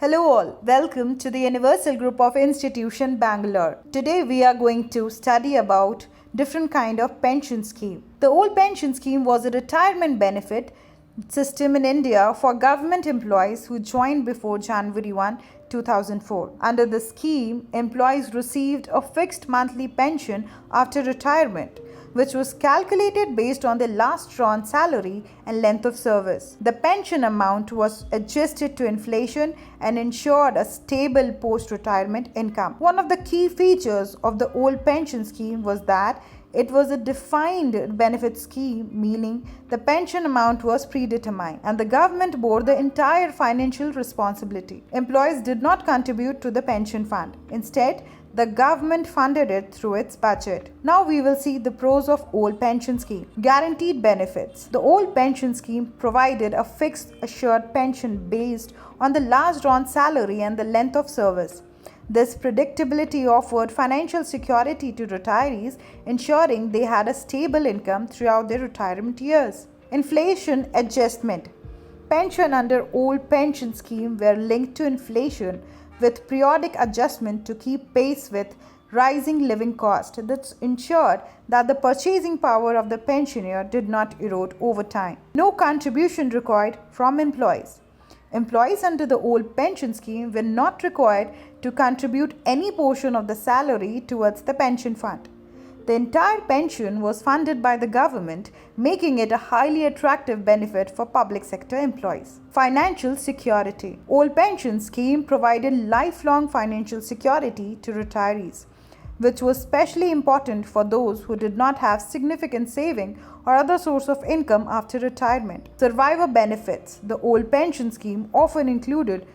Hello all, welcome to the Universal Group of Institution Bangalore. Today we are going to study about different kind of pension scheme. The old pension scheme was a retirement benefit system in India for government employees who joined before January 1, 2004. Under the scheme, employees received a fixed monthly pension after retirement, which was calculated based on their last drawn salary and length of service. The pension amount was adjusted to inflation and ensured a stable post-retirement income. One of the key features of the old pension scheme was that it was a defined benefit scheme, meaning the pension amount was predetermined and the government bore the entire financial responsibility. Employees did not contribute to the pension fund. Instead, the government funded it through its budget. Now we will see the pros of old pension scheme. Guaranteed benefits. The old pension scheme provided a fixed assured pension based on the last drawn salary and the length of service. This predictability offered financial security to retirees, ensuring they had a stable income throughout their retirement years. Inflation adjustment. Pension under old pension scheme were linked to inflation with periodic adjustment to keep pace with rising living costs. This ensured that the purchasing power of the pensioner did not erode over time. No contribution required from employees. Employees under the old pension scheme were not required to contribute any portion of the salary towards the pension fund. The entire pension was funded by the government, making it a highly attractive benefit for public sector employees. Financial security. Old pension scheme provided lifelong financial security to retirees, which was especially important for those who did not have significant saving or other source of income after retirement. Survivor benefits. The old pension scheme often included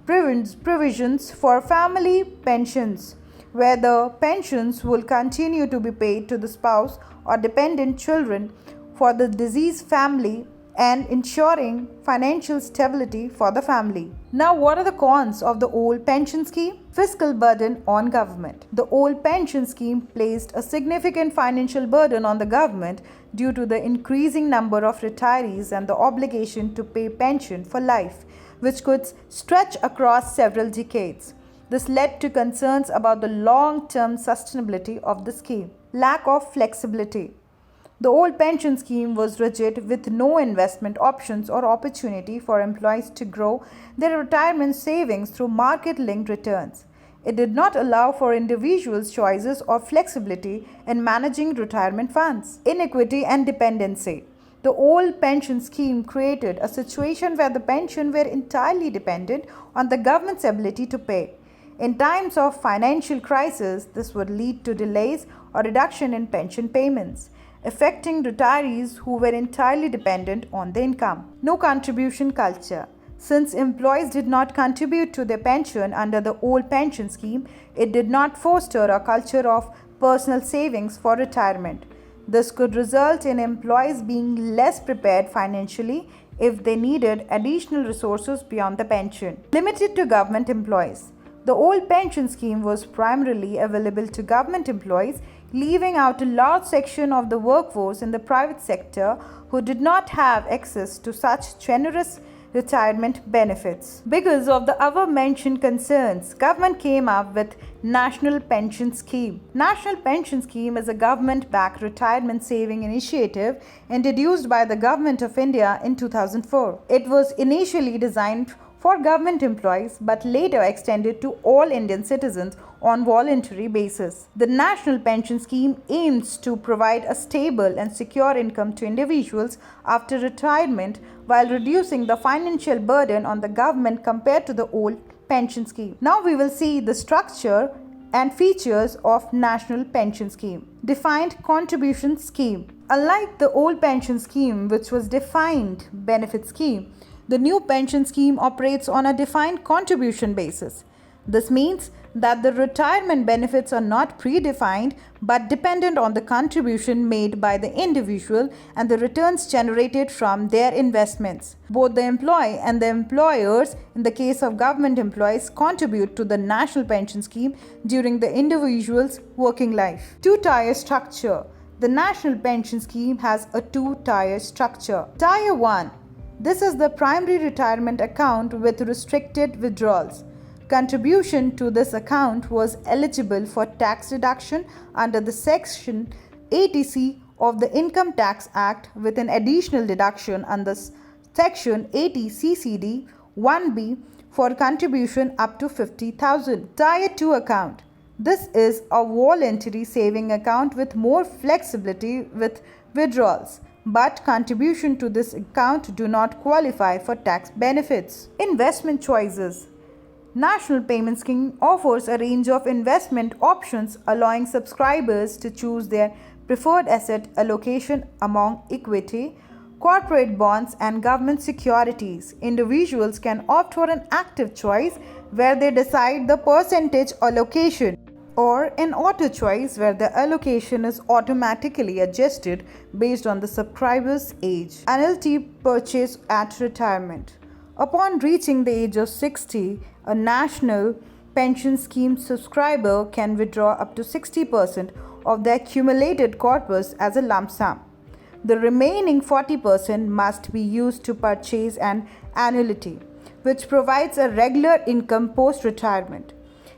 provisions for family pensions, where the pensions will continue to be paid to the spouse or dependent children for the deceased family and ensuring financial stability for the family. Now, what are the cons of the old pension scheme? Fiscal burden on government. The old pension scheme placed a significant financial burden on the government due to the increasing number of retirees and the obligation to pay pension for life, which could stretch across several decades. This led to concerns about the long-term sustainability of the scheme. Lack of flexibility. The old pension scheme was rigid with no investment options or opportunity for employees to grow their retirement savings through market-linked returns. It did not allow for individuals' choices or flexibility in managing retirement funds. Inequity and dependency. The old pension scheme created a situation where the pension were entirely dependent on the government's ability to pay. In times of financial crisis, this would lead to delays or reduction in pension payments, affecting retirees who were entirely dependent on the income. No contribution culture. Since employees did not contribute to their pension under the old pension scheme, it did not foster a culture of personal savings for retirement. This could result in employees being less prepared financially if they needed additional resources beyond the pension. Limited to government employees. The old pension scheme was primarily available to government employees, leaving out a large section of the workforce in the private sector who did not have access to such generous retirement benefits. Because of the above-mentioned concerns, government came up with National Pension Scheme. National Pension Scheme is a government-backed retirement saving initiative introduced by the Government of India in 2004. It was initially designed for government employees but later extended to all Indian citizens on voluntary basis. The National Pension Scheme aims to provide a stable and secure income to individuals after retirement while reducing the financial burden on the government compared to the old pension scheme. Now we will see the structure and features of National Pension Scheme. Defined contribution scheme. Unlike the old pension scheme, which was defined benefit scheme, the new pension scheme operates on a defined contribution basis. This means that the retirement benefits are not predefined but dependent on the contribution made by the individual and the returns generated from their investments. Both the employee and the employers, in the case of government employees, contribute to the national pension scheme during the individual's working life. Two-tier structure. The national pension scheme has a two-tier structure. Tier 1. This is the primary retirement account with restricted withdrawals. Contribution to this account was eligible for tax deduction under the Section 80C of the Income Tax Act with an additional deduction under Section 80 CCD 1B for contribution up to 50,000. Tier 2 account. This is a voluntary saving account with more flexibility with withdrawals, but contribution to this account do not qualify for tax benefits. Investment choices. National Payment Scheme offers a range of investment options allowing subscribers to choose their preferred asset allocation among equity, corporate bonds and government securities. Individuals can opt for an active choice where they decide the percentage allocation, or an auto choice where the allocation is automatically adjusted based on the subscriber's age. Annuity purchase at retirement. Upon reaching the age of 60, a national pension scheme subscriber can withdraw up to 60% of the accumulated corpus as a lump sum. The remaining 40% must be used to purchase an annuity, which provides a regular income post-retirement.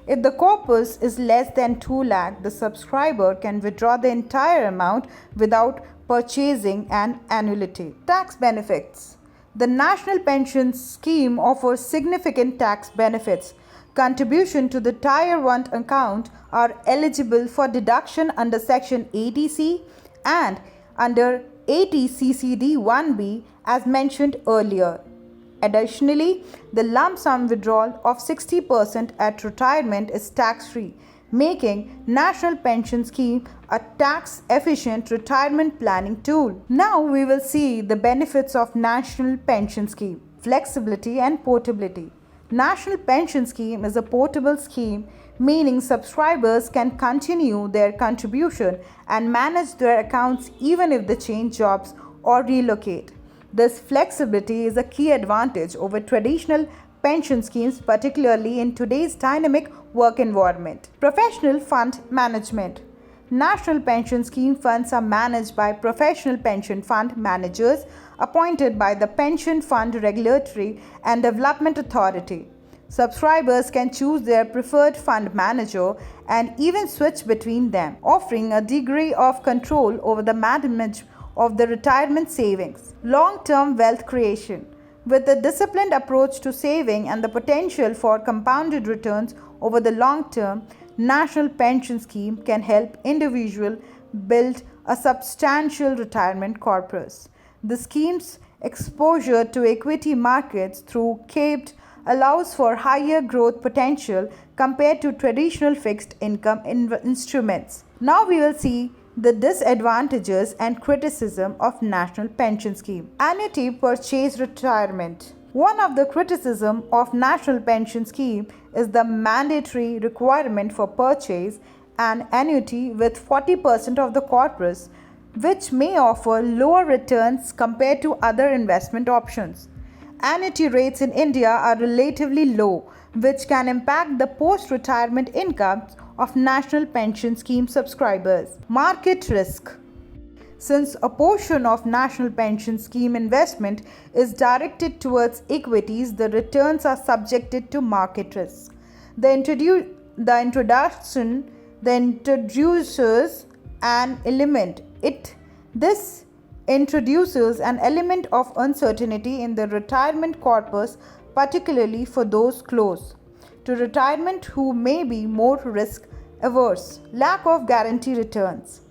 If the corpus is less than 2 lakh, the subscriber can withdraw the entire amount without purchasing an annuity. Tax benefits. The National Pension Scheme offers significant tax benefits. Contribution to the Tier 1 account are eligible for deduction under Section 80C and under 80 CCD 1B as mentioned earlier. Additionally, the lump sum withdrawal of 60% at retirement is tax-free, making National Pension Scheme a tax-efficient retirement planning tool. Now we will see the benefits of National Pension Scheme. Flexibility and portability. National Pension Scheme is a portable scheme, meaning subscribers can continue their contribution and manage their accounts even if they change jobs or relocate. This flexibility is a key advantage over traditional pension schemes, particularly in today's dynamic work environment. Professional fund management. National pension scheme funds are managed by professional pension fund managers appointed by the Pension Fund Regulatory and Development Authority. Subscribers can choose their preferred fund manager and even switch between them, offering a degree of control over the management of the retirement savings. Long-term wealth creation. With a disciplined approach to saving and the potential for compounded returns over the long term, National Pension Scheme can help individuals build a substantial retirement corpus. The scheme's exposure to equity markets through CAPE allows for higher growth potential compared to traditional fixed income instruments. Now we will see the disadvantages and criticism of National Pension Scheme. Annuity purchase retirement. One of the criticisms of National Pension Scheme is the mandatory requirement for purchase an annuity with 40% of the corpus, which may offer lower returns compared to other investment options. Annuity rates in India are relatively low, which can impact the post-retirement incomes of National Pension Scheme subscribers. Market risk. Since a portion of National Pension Scheme investment is directed towards equities, the returns are subjected to market risk. The introduces an element. This introduces an element of uncertainty in the retirement corpus, particularly for those close to retirement who may be more risk averse. Lack of guarantee returns.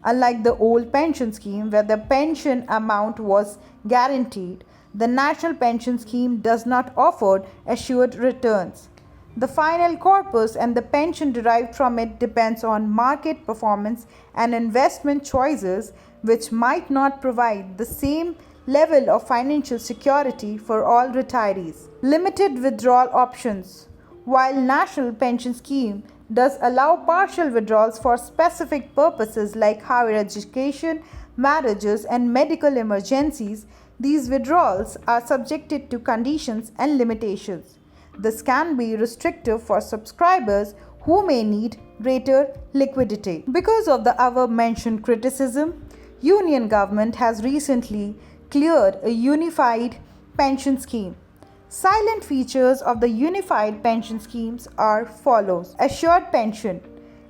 Unlike the old pension scheme where the pension amount was guaranteed, the National Pension Scheme does not offer assured returns. The final corpus and the pension derived from it depends on market performance and investment choices, which might not provide the same level of financial security for all retirees. Limited withdrawal options. While National Pension Scheme does allow partial withdrawals for specific purposes like higher education, marriages, and medical emergencies, these withdrawals are subjected to conditions and limitations. This can be restrictive for subscribers who may need greater liquidity. Because of the above-mentioned criticism, Union government has recently cleared a unified pension scheme. Silent features of the unified pension schemes are follows. Assured pension.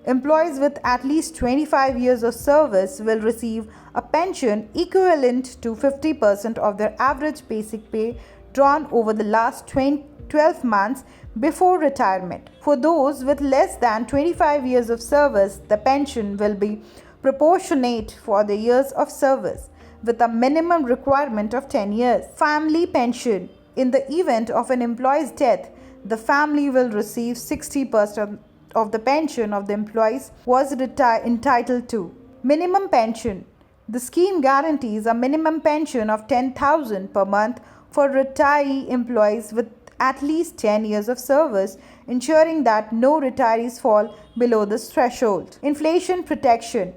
Employees with at least 25 years of service will receive a pension equivalent to 50% of their average basic pay drawn over the last 12 months before retirement. For those with less than 25 years of service, the pension will be proportionate for the years of service, with a minimum requirement of 10 years. Family pension. In the event of an employee's death, the family will receive 60% of the pension of the employees was entitled to. Minimum pension. The scheme guarantees a minimum pension of 10,000 per month for retiree employees with at least 10 years of service, ensuring that no retirees fall below this threshold. Inflation protection.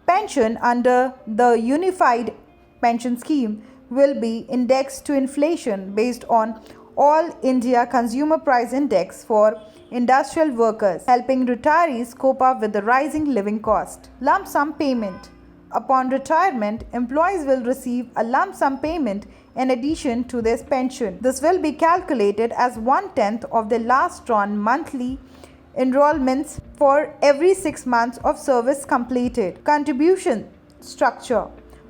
Pension under the unified pension scheme will be indexed to inflation based on All India Consumer Price Index for industrial workers, helping retirees cope up with the rising living cost. Lump sum payment. Upon retirement, employees will receive a lump sum payment in addition to their pension. This will be calculated as 1/10 of their last drawn monthly enrollments for every 6 months of service completed. Contribution structure.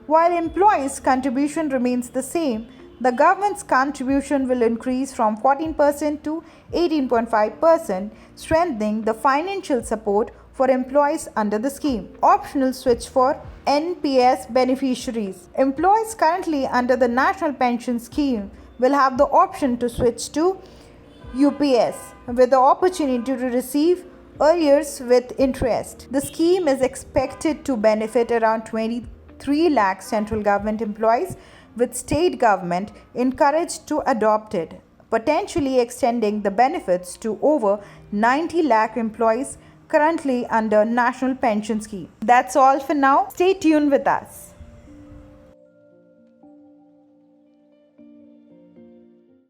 While employees' contribution remains the same, the government's contribution will increase from 14% to 18.5%, strengthening the financial support for employees under the scheme. Optional switch for NPS beneficiaries. Employees currently under the National Pension Scheme will have the option to switch to UPS with the opportunity to receive arrears with interest. The scheme is expected to benefit around 23 lakh central government employees, with state government encouraged to adopt it, potentially extending the benefits to over 90 lakh employees currently under National Pension Scheme. That's all for now. Stay tuned with us.